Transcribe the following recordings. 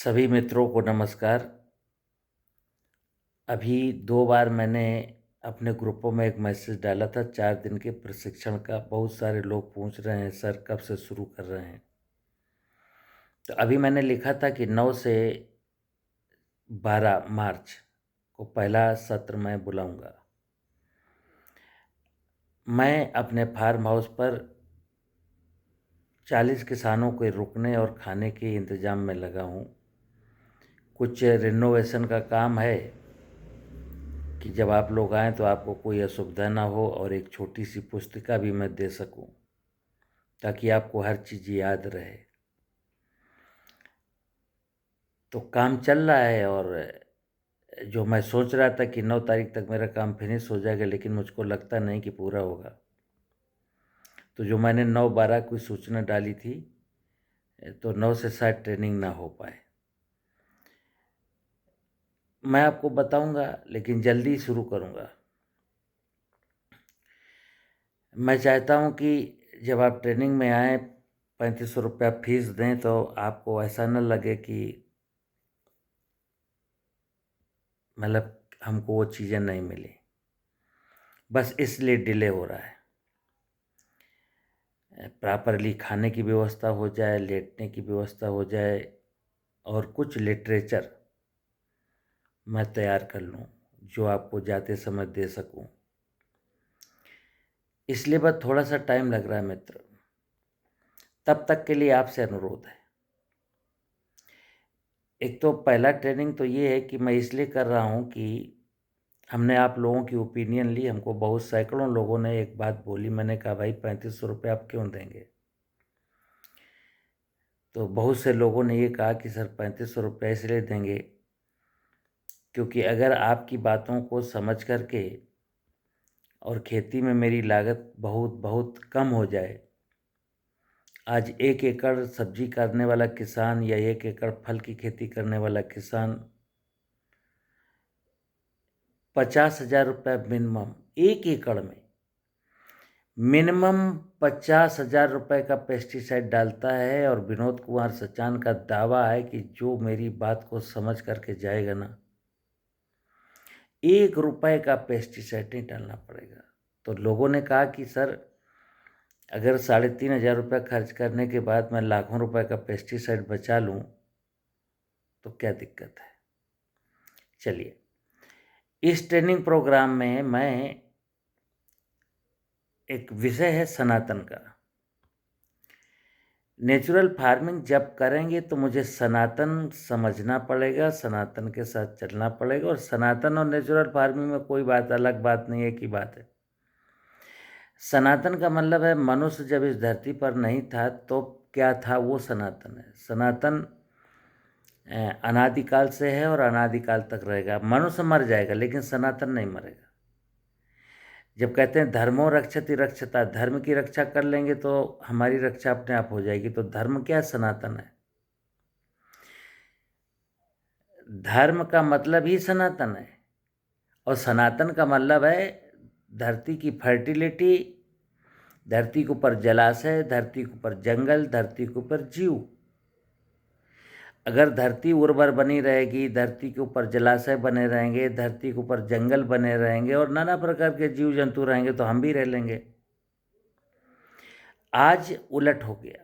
सभी मित्रों को नमस्कार। अभी 2 बार मैंने अपने ग्रुपों में एक मैसेज डाला था 4 दिन के प्रशिक्षण का। बहुत सारे लोग पूछ रहे हैं सर कब से शुरू कर रहे हैं। तो अभी मैंने लिखा था कि 9 से 12 मार्च को पहला सत्र मैं बुलाऊंगा। मैं अपने फार्म हाउस पर 40 किसानों के रुकने और खाने के इंतज़ाम में लगा हूँ। कुछ रिनोवेशन का काम है कि जब आप लोग आएँ तो आपको कोई असुविधा ना हो, और एक छोटी सी पुस्तिका भी मैं दे सकूं ताकि आपको हर चीज़ याद रहे। तो काम चल रहा है, और जो मैं सोच रहा था कि 9 तारीख तक मेरा काम फिनिश हो जाएगा, लेकिन मुझको लगता नहीं कि पूरा होगा। तो जो मैंने 9/12 की सूचना डाली थी, तो 9 से शायद ट्रेनिंग ना हो पाए। मैं आपको बताऊंगा, लेकिन जल्दी शुरू करूंगा। मैं चाहता हूं कि जब आप ट्रेनिंग में आए 3500 रुपया फीस दें, तो आपको ऐसा न लगे कि मतलब हमको वो चीज़ें नहीं मिली, बस इसलिए डिले हो रहा है। प्रॉपरली खाने की व्यवस्था हो जाए, लेटने की व्यवस्था हो जाए, और कुछ लिटरेचर मैं तैयार कर लूँ जो आपको जाते समय दे सकूँ। इसलिए बस थोड़ा सा टाइम लग रहा है मित्र। तब तक के लिए आपसे अनुरोध है। एक तो पहला ट्रेनिंग तो ये है कि मैं इसलिए कर रहा हूँ कि हमने आप लोगों की ओपिनियन ली। हमको बहुत सैकड़ों लोगों ने एक बात बोली। मैंने कहा भाई 3500 रुपये आप क्यों देंगे? तो बहुत से लोगों ने ये कहा कि सर 3500 रुपये इसलिए देंगे क्योंकि अगर आपकी बातों को समझ करके और खेती में मेरी लागत बहुत बहुत कम हो जाए। आज 1 एकड़ सब्जी करने वाला किसान या 1 एकड़ फल की खेती करने वाला किसान 50,000 रुपये मिनिमम 1 एकड़ में मिनिमम 50,000 रुपये का पेस्टिसाइड डालता है। और विनोद कुमार सचान का दावा है कि जो मेरी बात को समझ करके जाएगा ना, 1 रुपये का पेस्टिसाइड नहीं डालना पड़ेगा। तो लोगों ने कहा कि सर अगर 3,500 रुपये खर्च करने के बाद मैं लाखों रुपए का पेस्टिसाइड बचा लूँ तो क्या दिक्कत है। चलिए, इस ट्रेनिंग प्रोग्राम में मैं एक विषय है सनातन का। नेचुरल फार्मिंग जब करेंगे तो मुझे सनातन समझना पड़ेगा, सनातन के साथ चलना पड़ेगा। और सनातन और नेचुरल फार्मिंग में कोई बात अलग बात नहीं है, एक ही बात है। सनातन का मतलब है मनुष्य जब इस धरती पर नहीं था तो क्या था, वो सनातन है। सनातन अनादिकाल से है और अनादिकाल तक रहेगा। मनुष्य मर जाएगा लेकिन सनातन नहीं मरेगा। जब कहते हैं धर्मो रक्षति रक्षता, धर्म की रक्षा कर लेंगे तो हमारी रक्षा अपने आप हो जाएगी। तो धर्म क्या? सनातन है। धर्म का मतलब ही सनातन है, और सनातन का मतलब है धरती की फर्टिलिटी, धरती के ऊपर जलाशय, धरती के ऊपर जंगल, धरती के ऊपर जीव। अगर धरती उर्वर बनी रहेगी, धरती के ऊपर जलाशय बने रहेंगे, धरती के ऊपर जंगल बने रहेंगे और नाना प्रकार के जीव जंतु रहेंगे, तो हम भी रह लेंगे। आज उलट हो गया।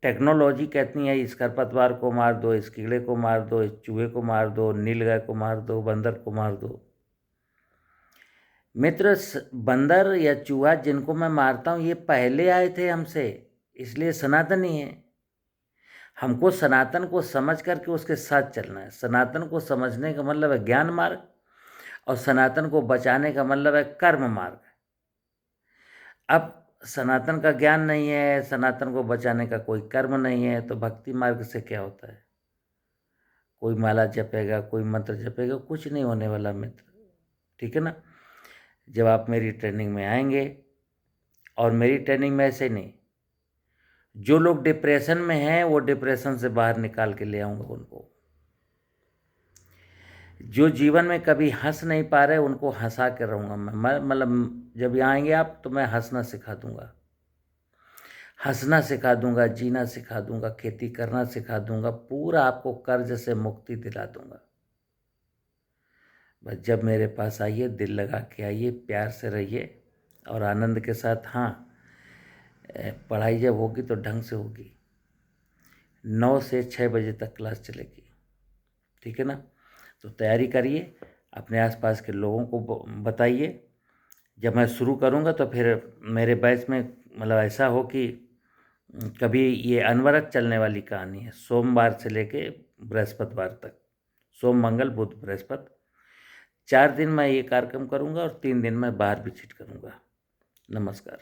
टेक्नोलॉजी कहती है इस खरपतवार को मार दो, इस कीड़े को मार दो, इस चूहे को मार दो, नीलगाय को मार दो, बंदर को मार दो। मित्र, बंदर या चूहा जिनको मैं मारता हूँ ये पहले आए थे हमसे, इसलिए सनातनी है। हमको सनातन को समझ करके उसके साथ चलना है। सनातन को समझने का मतलब है ज्ञान मार्ग, और सनातन को बचाने का मतलब है कर्म मार्ग। अब सनातन का ज्ञान नहीं है, सनातन को बचाने का कोई कर्म नहीं है, तो भक्ति मार्ग से क्या होता है? कोई माला जपेगा, कोई मंत्र जपेगा, कुछ नहीं होने वाला मित्र। ठीक है ना? जब आप मेरी ट्रेनिंग में आएंगे, और मेरी ट्रेनिंग में ऐसे नहीं, जो लोग डिप्रेशन में हैं वो डिप्रेशन से बाहर निकाल के ले आऊँगा उनको। जो जीवन में कभी हंस नहीं पा रहे उनको हंसा के रहूँगा मैं। मतलब जब यहाँ आएंगे आप तो मैं हंसना सिखा दूँगा। हंसना सिखा दूंगा, जीना सिखा दूंगा, खेती करना सिखा दूंगा, पूरा आपको कर्ज से मुक्ति दिला दूंगा। बस जब मेरे पास आइए, दिल लगा के आइए, प्यार से रहिए और आनंद के साथ। हाँ, पढ़ाई जब होगी तो ढंग से होगी। 9 से 6 बजे तक क्लास चलेगी, ठीक है ना? तो तैयारी करिए, अपने आसपास के लोगों को बताइए। जब मैं शुरू करूँगा तो फिर मेरे बैच में मतलब ऐसा हो कि कभी ये अनवरत चलने वाली कहानी है, सोमवार से लेके बृहस्पतिवार तक। सोम, मंगल, बुध, बृहस्पति 4 दिन मैं ये कार्यक्रम करूँगा और 3 दिन मैं बाहर विजिट करूँगा। नमस्कार।